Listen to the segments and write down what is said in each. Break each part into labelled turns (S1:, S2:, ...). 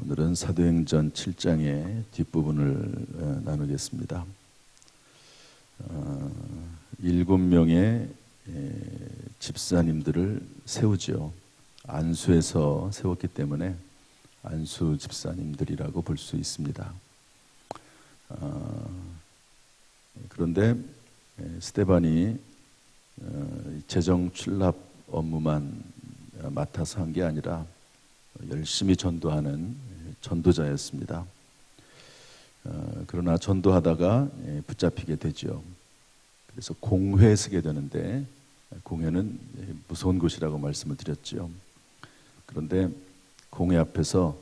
S1: 오늘은 사도행전 7장의 뒷부분을 나누겠습니다. 7명의 집사님들을 세우죠. 안수에서 세웠기 때문에 안수 집사님들이라고 볼 수 있습니다. 그런데 스데반이 재정 출납 업무만 맡아서 한 게 아니라 열심히 전도하는 전도자였습니다. 그러나 전도하다가 붙잡히게 되죠. 그래서 공회에 서게 되는데, 공회는 무서운 곳이라고 말씀을 드렸죠. 그런데 공회 앞에서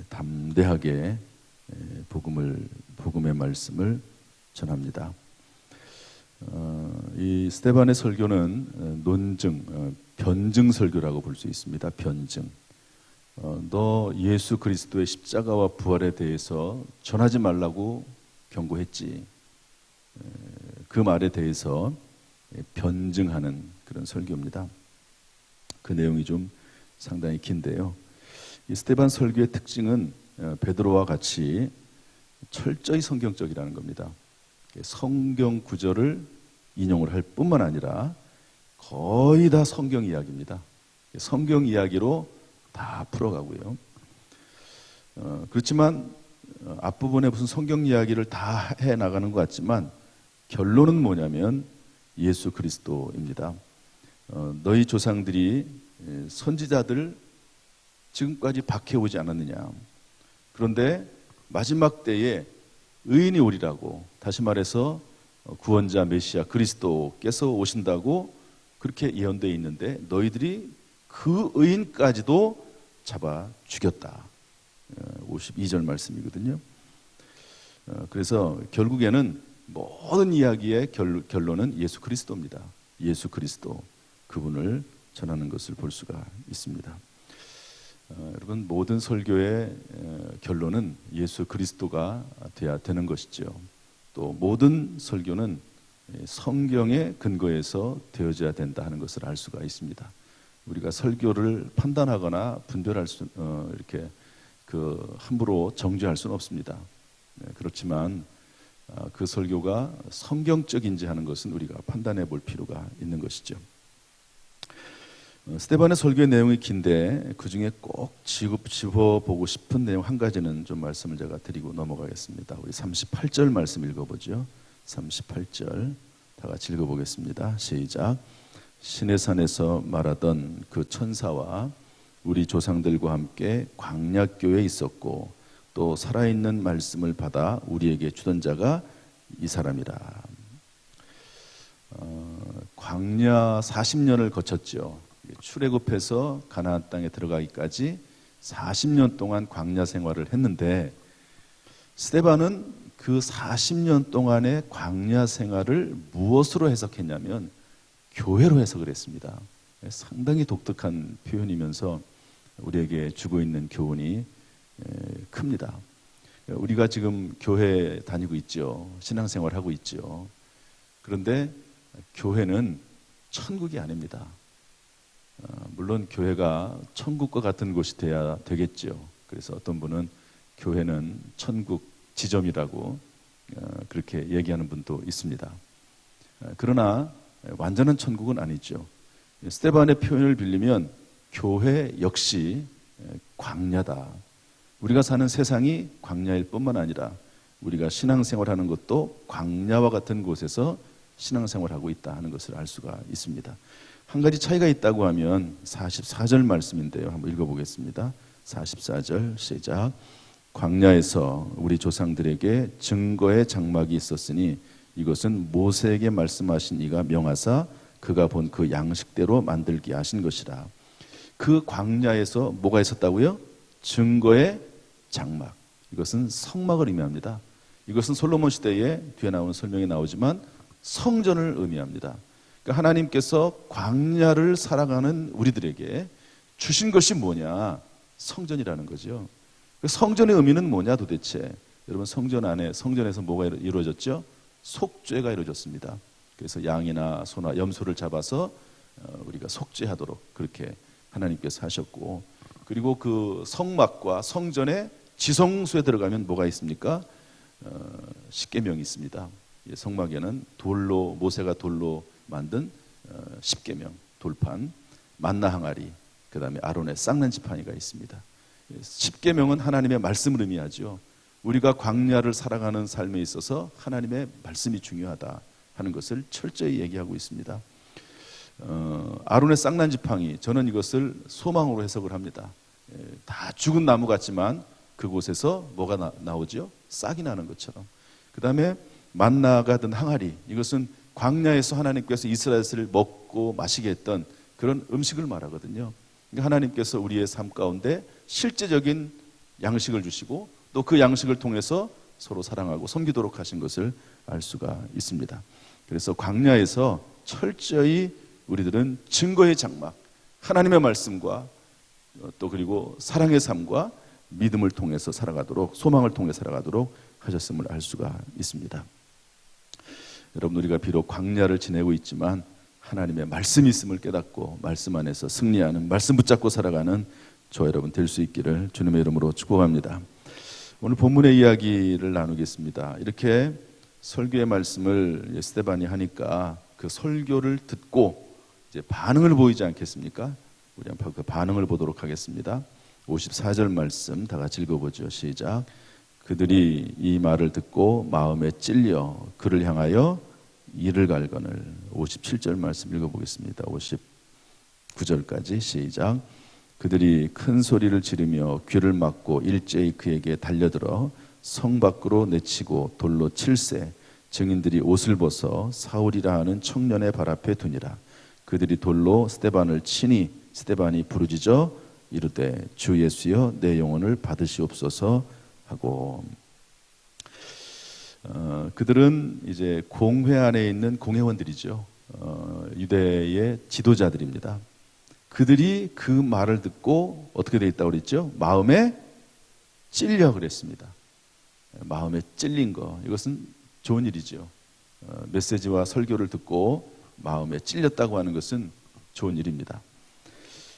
S1: 담대하게 복음의 말씀을 전합니다. 이 스데반의 설교는 논증, 변증 설교라고 볼 수 있습니다. 변증. 너 예수 그리스도의 십자가와 부활에 대해서 전하지 말라고 경고했지. 그 말에 대해서 변증하는 그런 설교입니다. 그 내용이 좀 상당히 긴데요. 이 스데반 설교의 특징은 베드로와 같이 철저히 성경적이라는 겁니다. 성경 구절을 인용을 할 뿐만 아니라 거의 다 성경 이야기입니다. 성경 이야기로 다 풀어가고요. 그렇지만 앞부분에 무슨 성경 이야기를 다 해나가는 것 같지만 결론은 뭐냐면 예수 그리스도입니다. 너희 조상들이 선지자들 지금까지 박해오지 않았느냐. 그런데 마지막 때에 의인이 오리라고, 다시 말해서 구원자 메시아 그리스도께서 오신다고 그렇게 예언되어 있는데 너희들이 그 의인까지도 잡아 죽였다. 52절 말씀이거든요. 그래서 결국에는 모든 이야기의 결론은 예수 그리스도입니다. 예수 그리스도, 그분을 전하는 것을 볼 수가 있습니다. 여러분, 모든 설교의 결론은 예수 그리스도가 돼야 되는 것이죠. 또 모든 설교는 성경의 근거에서 되어져야 된다 하는 것을 알 수가 있습니다. 우리가 설교를 판단하거나 분별할 수, 이렇게 함부로 정죄할 수는 없습니다. 그렇지만 그 설교가 성경적인지 하는 것은 우리가 판단해 볼 필요가 있는 것이죠. 스데반의 설교의 내용이 긴데 그 중에 꼭 짚어보고 싶은 내용 한 가지는 좀 말씀을 제가 드리고 넘어가겠습니다. 우리 38절 말씀 읽어보죠. 38절 다 같이 읽어보겠습니다. 시작. 시내산에서 말하던 그 천사와 우리 조상들과 함께 광야교에 있었고 또 살아있는 말씀을 받아 우리에게 주던 자가 이 사람이라. 광야 40년을 거쳤죠. 출애굽해서 가나안 땅에 들어가기까지 40년 동안 광야 생활을 했는데 스데반은 그 40년 동안의 광야 생활을 무엇으로 해석했냐면 교회로 해석을 했습니다. 상당히 독특한 표현이면서 우리에게 주고 있는 교훈이 큽니다. 우리가 지금 교회 다니고 있죠. 신앙생활 하고 있죠. 그런데 교회는 천국이 아닙니다. 물론 교회가 천국과 같은 곳이 돼야 되겠죠. 그래서 어떤 분은 교회는 천국 지점이라고 그렇게 얘기하는 분도 있습니다. 그러나 완전한 천국은 아니죠. 스데반의 표현을 빌리면 교회 역시 광야다. 우리가 사는 세상이 광야일 뿐만 아니라 우리가 신앙생활하는 것도 광야와 같은 곳에서 신앙생활하고 있다 하는 것을 알 수가 있습니다. 한 가지 차이가 있다고 하면 44절 말씀인데요. 한번 읽어보겠습니다. 44절 시작. 광야에서 우리 조상들에게 증거의 장막이 있었으니 이것은 모세에게 말씀하신 이가 명하사 그가 본 그 양식대로 만들게 하신 것이라. 그 광야에서 뭐가 있었다고요? 증거의 장막. 이것은 성막을 의미합니다. 이것은 솔로몬 시대에 뒤에 나오는 설명이 나오지만 성전을 의미합니다. 그러니까 하나님께서 광야를 살아가는 우리들에게 주신 것이 뭐냐? 성전이라는 거죠. 성전의 의미는 뭐냐 도대체? 여러분, 성전에서 뭐가 이루어졌죠? 속죄가 이루어졌습니다. 그래서 양이나 소나 염소를 잡아서 우리가 속죄하도록 그렇게 하나님께서 하셨고, 그리고 그 성막과 성전의 지성소에 들어가면 뭐가 있습니까? 십계명이 있습니다. 성막에는 돌로, 모세가 돌로 만든 십계명, 돌판, 만나 항아리, 그 다음에 아론의 쌍난 지팡이가 있습니다. 십계명은 하나님의 말씀을 의미하죠. 우리가 광야를 살아가는 삶에 있어서 하나님의 말씀이 중요하다 하는 것을 철저히 얘기하고 있습니다. 아론의 쌍난 지팡이, 저는 이것을 소망으로 해석을 합니다. 다 죽은 나무 같지만 그곳에서 뭐가 나오죠? 싹이 나는 것처럼. 그 다음에 만나가 든 항아리, 이것은 광야에서 하나님께서 이스라엘을 먹고 마시게 했던 그런 음식을 말하거든요. 그러니까 하나님께서 우리의 삶 가운데 실제적인 양식을 주시고 또 그 양식을 통해서 서로 사랑하고 섬기도록 하신 것을 알 수가 있습니다. 그래서 광야에서 철저히 우리들은 증거의 장막, 하나님의 말씀과 또 그리고 사랑의 삶과 믿음을 통해서 살아가도록, 소망을 통해 살아가도록 하셨음을 알 수가 있습니다. 여러분, 우리가 비록 광야를 지내고 있지만 하나님의 말씀이 있음을 깨닫고 말씀 안에서 승리하는, 말씀 붙잡고 살아가는 저 여러분 될 수 있기를 주님의 이름으로 축복합니다. 오늘 본문의 이야기를 나누겠습니다. 이렇게 설교의 말씀을 스데반이 하니까 그 설교를 듣고 이제 반응을 보이지 않겠습니까? 우리 한번 그 반응을 보도록 하겠습니다. 54절 말씀 다 같이 읽어보죠. 시작. 그들이 이 말을 듣고 마음에 찔려 그를 향하여 이를 갈거늘. 57절 말씀 읽어보겠습니다. 59절까지 시작. 그들이 큰 소리를 지르며 귀를 막고 일제히 그에게 달려들어 성 밖으로 내치고 돌로 칠세. 증인들이 옷을 벗어 사울이라 하는 청년의 발 앞에 두니라. 그들이 돌로 스데반을 치니 스데반이 부르짖어 이르되 주 예수여 내 영혼을 받으시옵소서 하고. 그들은 이제 공회 안에 있는 공회원들이죠. 유대의 지도자들입니다. 그들이 그 말을 듣고 어떻게 돼 있다고 그랬죠? 마음에 찔려 그랬습니다. 마음에 찔린 거, 이것은 좋은 일이죠. 메시지와 설교를 듣고 마음에 찔렸다고 하는 것은 좋은 일입니다.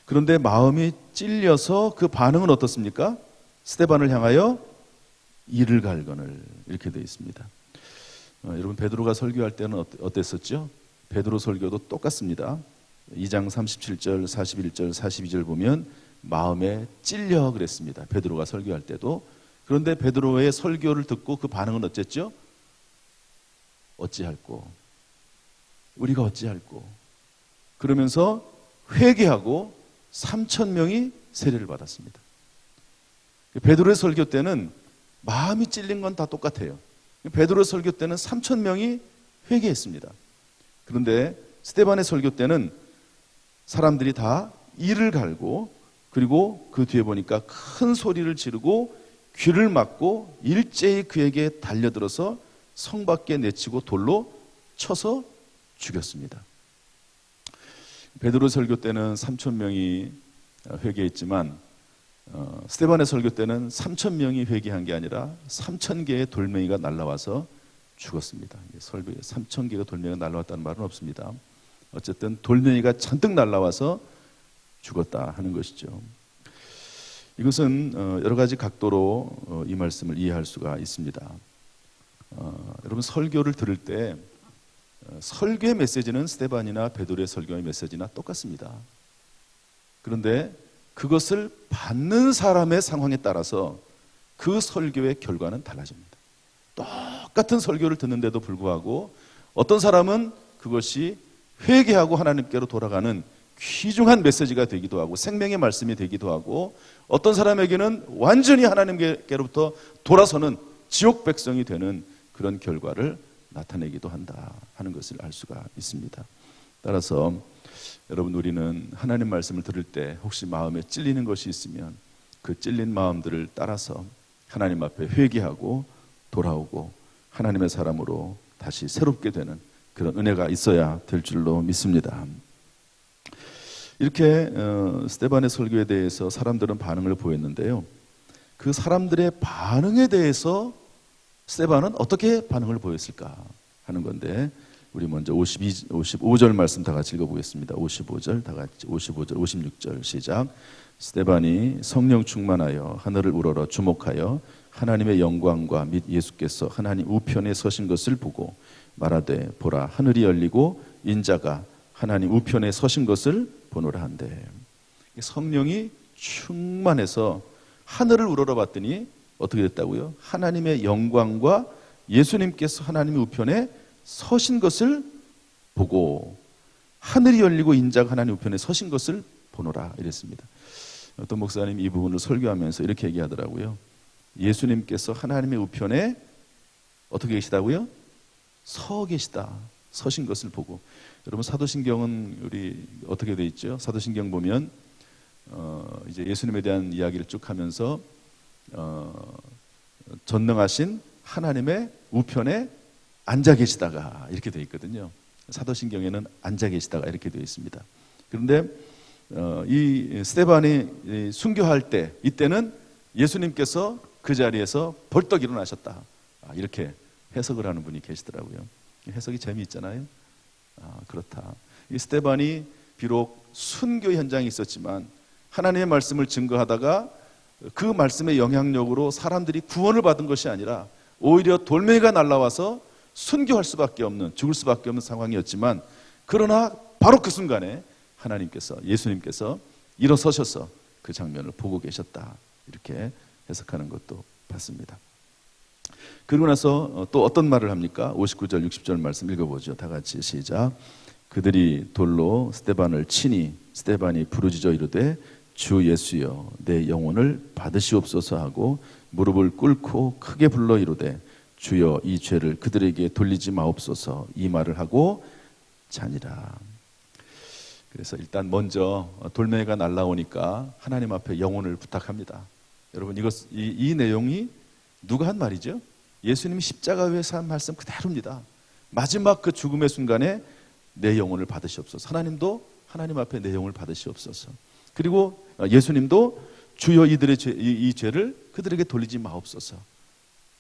S1: 그런데 마음이 찔려서 그 반응은 어떻습니까? 스데반을 향하여 이를 갈거늘, 이렇게 되어 있습니다. 여러분, 베드로가 설교할 때는 어땠었죠? 베드로 설교도 똑같습니다. 2장 37절, 41절, 42절 보면 마음에 찔려 그랬습니다. 베드로가 설교할 때도. 그런데 베드로의 설교를 듣고 그 반응은 어땠죠? 어찌할꼬, 우리가 어찌할꼬, 그러면서 회개하고 3,000명이 세례를 받았습니다. 베드로의 설교 때는 마음이 찔린 건 다 똑같아요. 베드로의 설교 때는 3,000명이 회개했습니다. 그런데 스데반의 설교 때는 사람들이 다 이를 갈고, 그리고 그 뒤에 보니까 큰 소리를 지르고 귀를 막고 일제히 그에게 달려들어서 성 밖에 내치고 돌로 쳐서 죽였습니다. 베드로 설교 때는 3,000명이 회개했지만 스데반의 설교 때는 3,000명이 회개한 게 아니라 3,000개의 돌멩이가 날아와서 죽었습니다. 설교에 3,000개가 돌멩이가 날아왔다는 말은 없습니다. 어쨌든 돌멩이가 잔뜩 날아와서 죽었다 하는 것이죠. 이것은 여러 가지 각도로 이 말씀을 이해할 수가 있습니다. 여러분, 설교를 들을 때 설교의 메시지는 스데반이나 베드로의 설교의 메시지나 똑같습니다. 그런데 그것을 받는 사람의 상황에 따라서 그 설교의 결과는 달라집니다. 똑같은 설교를 듣는데도 불구하고 어떤 사람은 그것이 회개하고 하나님께로 돌아가는 귀중한 메시지가 되기도 하고 생명의 말씀이 되기도 하고, 어떤 사람에게는 완전히 하나님께로부터 돌아서는 지옥 백성이 되는 그런 결과를 나타내기도 한다 하는 것을 알 수가 있습니다. 따라서 여러분, 우리는 하나님 말씀을 들을 때 혹시 마음에 찔리는 것이 있으면 그 찔린 마음들을 따라서 하나님 앞에 회개하고 돌아오고 하나님의 사람으로 다시 새롭게 되는 그런 은혜가 있어야 될 줄로 믿습니다. 이렇게 스데반의 설교에 대해서 사람들은 반응을 보였는데요. 그 사람들의 반응에 대해서 스데반은 어떻게 반응을 보였을까 하는 건데, 우리 먼저 55절 말씀 다 같이 읽어보겠습니다. 55절 다 같이 55절 56절 시작. 스데반이 성령 충만하여 하늘을 우러러 주목하여 하나님의 영광과 및 예수께서 하나님 우편에 서신 것을 보고 말하되 보라 하늘이 열리고 인자가 하나님 우편에 서신 것을 보노라 한대. 성령이 충만해서 하늘을 우러러 봤더니 어떻게 됐다고요? 하나님의 영광과 예수님께서 하나님의 우편에 서신 것을 보고 하늘이 열리고 인자가 하나님 우편에 서신 것을 보노라 이랬습니다. 어떤 목사님이 이 부분을 설교하면서 이렇게 얘기하더라고요. 예수님께서 하나님의 우편에 어떻게 계시다고요? 서 계시다. 서신 것을 보고. 여러분 사도신경은 우리 어떻게 돼 있죠? 사도신경 보면 이제 예수님에 대한 이야기를 쭉 하면서 전능하신 하나님의 우편에 앉아 계시다가 이렇게 돼 있거든요. 사도신경에는 앉아 계시다가 이렇게 되어 있습니다. 그런데 이 스데반이 순교할 때 이때는 예수님께서 그 자리에서 벌떡 일어나셨다. 이렇게 해석을 하는 분이 계시더라고요. 해석이 재미있잖아요. 그렇다. 이 스데반이 비록 순교 현장에 있었지만 하나님의 말씀을 증거하다가 그 말씀의 영향력으로 사람들이 구원을 받은 것이 아니라 오히려 돌멩이가 날라와서 순교할 수밖에 없는, 죽을 수밖에 없는 상황이었지만 그러나 바로 그 순간에 하나님께서, 예수님께서 일어서셔서 그 장면을 보고 계셨다. 이렇게 해석하는 것도 봤습니다. 그리고 나서 또 어떤 말을 합니까? 59절 60절 말씀 읽어보죠. 다 같이 시작. 그들이 돌로 스데반을 치니 스데반이 부르짖어 이르되 주 예수여 내 영혼을 받으시옵소서 하고 무릎을 꿇고 크게 불러 이르되 주여 이 죄를 그들에게 돌리지 마옵소서 이 말을 하고 자니라. 그래서 일단 먼저 돌멩이가 날라오니까 하나님 앞에 영혼을 부탁합니다. 여러분 이 내용이 누가 한 말이죠? 예수님이 십자가 위에서 한 말씀 그대로입니다. 마지막 그 죽음의 순간에 내 영혼을 받으시옵소서. 하나님도 하나님 앞에 내 영혼을 받으시옵소서. 그리고 예수님도 주여 이들의 이 죄를 그들에게 돌리지 마옵소서.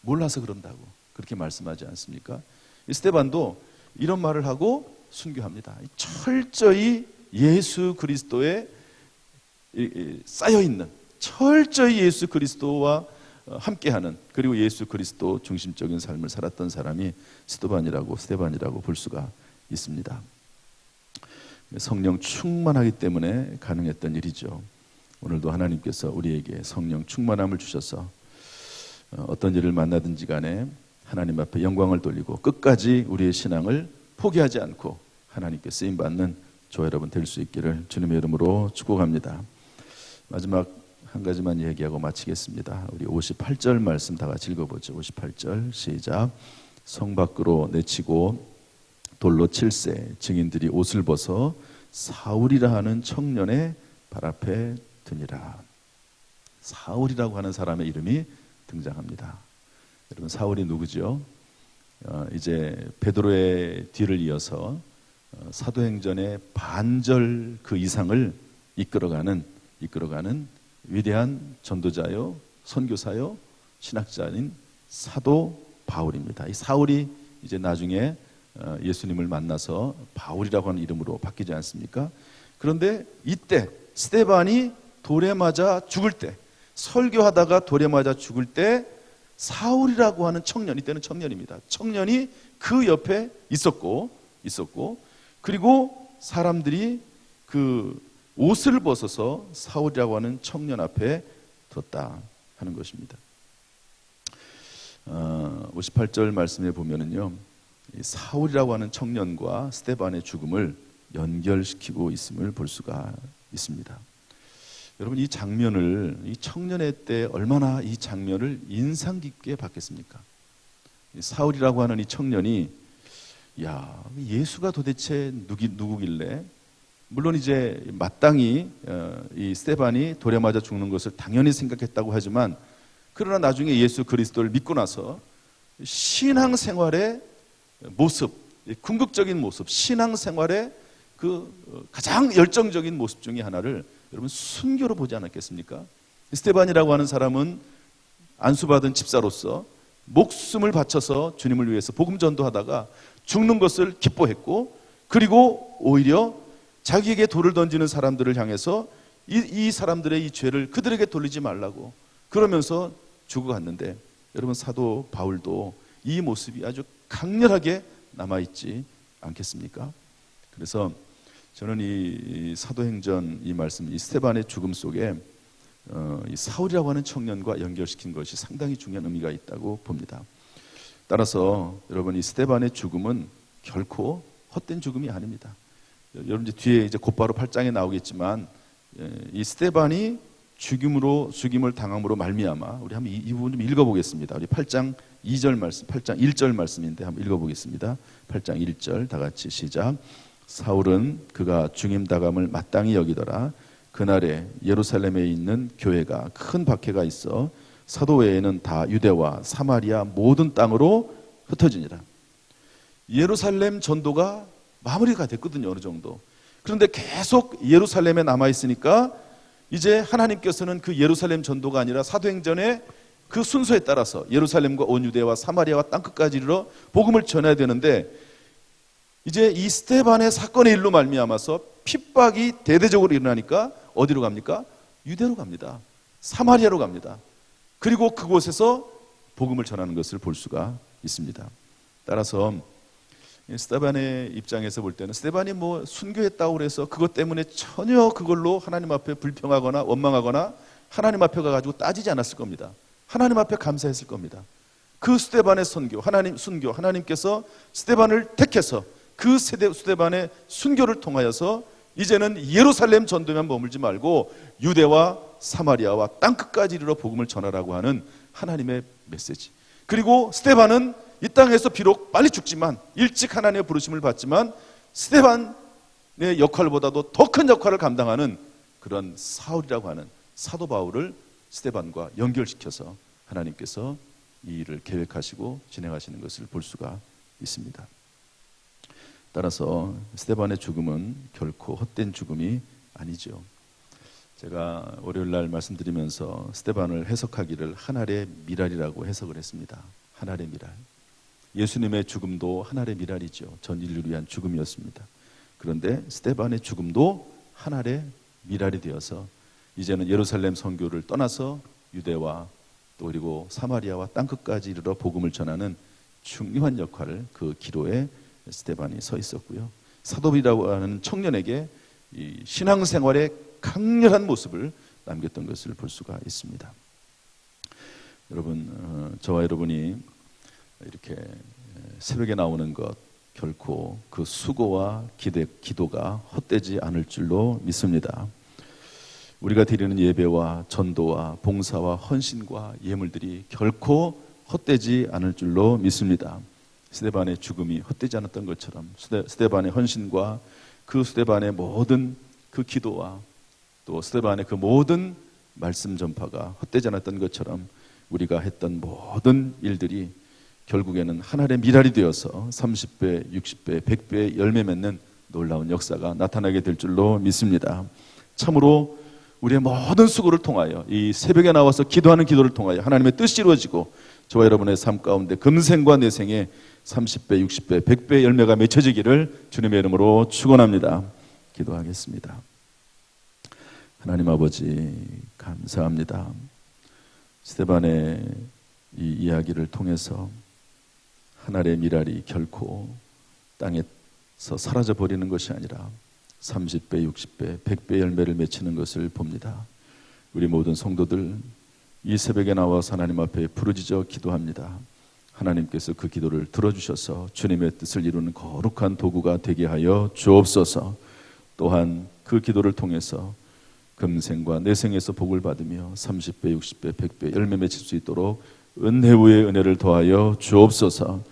S1: 몰라서 그런다고 그렇게 말씀하지 않습니까? 스데반도 이런 말을 하고 순교합니다. 철저히 예수 그리스도에 쌓여있는, 철저히 예수 그리스도와 함께하는, 그리고 예수 그리스도 중심적인 삶을 살았던 사람이 스데반이라고 볼 수가 있습니다. 성령 충만하기 때문에 가능했던 일이죠. 오늘도 하나님께서 우리에게 성령 충만함을 주셔서 어떤 일을 만나든지 간에 하나님 앞에 영광을 돌리고 끝까지 우리의 신앙을 포기하지 않고 하나님께 쓰임받는 저와 여러분 될 수 있기를 주님의 이름으로 축복합니다. 마지막 한 가지만 얘기하고 마치겠습니다. 우리 58절 말씀 다 같이 읽어보죠. 58절 시작. 성 밖으로 내치고 돌로 칠세 증인들이 옷을 벗어 사울이라 하는 청년의 발 앞에 드니라. 사울이라고 하는 사람의 이름이 등장합니다. 여러분 사울이 누구죠? 이제 베드로의 뒤를 이어서 사도행전의 반절 그 이상을 이끌어가는 위대한 전도자요, 선교사요, 신학자인 사도 바울입니다. 이 사울이 이제 나중에 예수님을 만나서 바울이라고 하는 이름으로 바뀌지 않습니까? 그런데 이때 스데반이 돌에 맞아 죽을 때, 설교하다가 돌에 맞아 죽을 때 사울이라고 하는 청년, 이때는 청년입니다. 청년이 그 옆에 있었고 그리고 사람들이 그 옷을 벗어서 사울이라고 하는 청년 앞에 뒀다 하는 것입니다. 58절 말씀에 보면은요, 사울이라고 하는 청년과 스데반의 죽음을 연결시키고 있음을 볼 수가 있습니다. 여러분 이 장면을, 이 청년의 때 얼마나 이 장면을 인상 깊게 봤겠습니까? 사울이라고 하는 이 청년이 예수가 도대체 누구길래, 물론 이제 마땅히 이 스데반이 돌에 맞아 죽는 것을 당연히 생각했다고 하지만 그러나 나중에 예수 그리스도를 믿고 나서 신앙생활의 모습, 궁극적인 모습, 신앙생활의 그 가장 열정적인 모습 중에 하나를 여러분 순교로 보지 않았겠습니까? 스데반이라고 하는 사람은 안수받은 집사로서 목숨을 바쳐서 주님을 위해서 복음 전도하다가 죽는 것을 기뻐했고, 그리고 오히려 자기에게 돌을 던지는 사람들을 향해서 이 사람들의 이 죄를 그들에게 돌리지 말라고 그러면서 죽어갔는데, 여러분 사도 바울도 이 모습이 아주 강렬하게 남아있지 않겠습니까? 그래서 저는 이 사도행전 이 말씀, 이 스데반의 죽음 속에 이 사울이라고 하는 청년과 연결시킨 것이 상당히 중요한 의미가 있다고 봅니다. 따라서 여러분, 이 스데반의 죽음은 결코 헛된 죽음이 아닙니다. 여러분 이제 뒤에 이제 곧바로 8장에 나오겠지만, 이 스데반이 죽임을 당함으로 말미암아, 우리 한번 이 부분 좀 읽어보겠습니다. 우리 8장 2절 말씀, 8장 1절 말씀인데 한번 읽어보겠습니다. 8장 1절 다 같이 시작. 사울은 그가 죽임 당함을 마땅히 여기더라. 그날에 예루살렘에 있는 교회가 큰 박해가 있어 사도 외에는 다 유대와 사마리아 모든 땅으로 흩어지니라. 예루살렘 전도가 마무리가 됐거든요, 어느 정도. 그런데 계속 예루살렘에 남아있으니까 이제 하나님께서는 그 예루살렘 전도가 아니라 사도행전의 그 순서에 따라서 예루살렘과 온 유대와 사마리아와 땅끝까지 이르러 복음을 전해야 되는데, 이제 이 스데반의 사건의 일로 말미암아서 핍박이 대대적으로 일어나니까 어디로 갑니까? 유대로 갑니다. 사마리아로 갑니다. 그리고 그곳에서 복음을 전하는 것을 볼 수가 있습니다. 따라서 스데반의 입장에서 볼 때는 스데반이 뭐 순교했다고 해서 그것 때문에 전혀 그걸로 하나님 앞에 불평하거나 원망하거나 하나님 앞에 가가지고 따지지 않았을 겁니다. 하나님 앞에 감사했을 겁니다. 그 스데반의 순교, 하나님께서 스데반을 택해서 그 스데반의 순교를 통하여서 이제는 예루살렘 전도만 머물지 말고 유대와 사마리아와 땅끝까지 이르러 복음을 전하라고 하는 하나님의 메시지. 그리고 스데반은 이 땅에서 비록 빨리 죽지만 일찍 하나님의 부르심을 받지만 스데반의 역할보다도 더 큰 역할을 감당하는 그런 사울이라고 하는 사도 바울을 스데반과 연결시켜서 하나님께서 이 일을 계획하시고 진행하시는 것을 볼 수가 있습니다. 따라서 스데반의 죽음은 결코 헛된 죽음이 아니죠. 제가 월요일날 말씀드리면서 스데반을 해석하기를 하늘의 미랄이라고 해석을 했습니다. 하늘의 미랄. 예수님의 죽음도 하늘의 미랄이죠. 전 인류를 위한 죽음이었습니다. 그런데 스데반의 죽음도 하늘의 미랄이 되어서 이제는 예루살렘 선교를 떠나서 유대와 또 그리고 사마리아와 땅끝까지 이르러 복음을 전하는 중요한 역할을 그 기로에 스데반이 서 있었고요. 사도이라고 하는 청년에게 이 신앙생활의 강렬한 모습을 남겼던 것을 볼 수가 있습니다. 여러분, 저와 여러분이 이렇게 새벽에 나오는 것 결코 그 수고와 기도가 헛되지 않을 줄로 믿습니다. 우리가 드리는 예배와 전도와 봉사와 헌신과 예물들이 결코 헛되지 않을 줄로 믿습니다. 스데반의 죽음이 헛되지 않았던 것처럼 스데반의 헌신과 그 스데반의 모든 그 기도와 또 스데반의 그 모든 말씀 전파가 헛되지 않았던 것처럼 우리가 했던 모든 일들이 결국에는 하늘의 미랄이 되어서 30배, 60배, 100배의 열매 맺는 놀라운 역사가 나타나게 될 줄로 믿습니다. 참으로 우리의 모든 수고를 통하여 이 새벽에 나와서 기도하는 기도를 통하여 하나님의 뜻이 이루어지고 저와 여러분의 삶 가운데 금생과 내생에 30배, 60배, 100배의 열매가 맺혀지기를 주님의 이름으로 축원합니다. 기도하겠습니다. 하나님 아버지 감사합니다. 스데반의 이 이야기를 통해서 하늘의 미랄이 결코 땅에서 사라져버리는 것이 아니라 30배, 60배, 100배 열매를 맺히는 것을 봅니다. 우리 모든 성도들 이 새벽에 나와서 하나님 앞에 부르짖어 기도합니다. 하나님께서 그 기도를 들어주셔서 주님의 뜻을 이루는 거룩한 도구가 되게 하여 주옵소서. 또한 그 기도를 통해서 금생과 내생에서 복을 받으며 30배, 60배, 100배 열매 맺힐 수 있도록 은혜 위에 은혜를 더하여 주옵소서.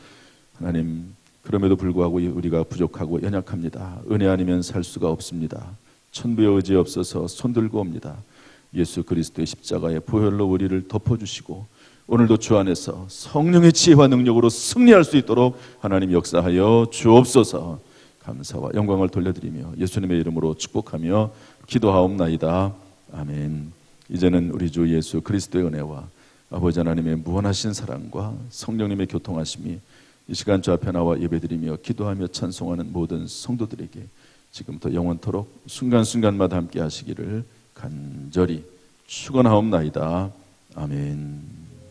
S1: 하나님, 그럼에도 불구하고 우리가 부족하고 연약합니다. 은혜 아니면 살 수가 없습니다. 천부의 의지 없어서 손들고 옵니다. 예수 그리스도의 십자가의 보혈로 우리를 덮어주시고 오늘도 주 안에서 성령의 지혜와 능력으로 승리할 수 있도록 하나님 역사하여 주옵소서. 감사와 영광을 돌려드리며 예수님의 이름으로 축복하며 기도하옵나이다. 아멘. 이제는 우리 주 예수 그리스도의 은혜와 아버지 하나님의 무한하신 사랑과 성령님의 교통하심이 이 시간 주 앞에 나와 예배드리며 기도하며 찬송하는 모든 성도들에게 지금부터 영원토록 순간순간마다 함께 하시기를 간절히 축원하옵나이다. 아멘.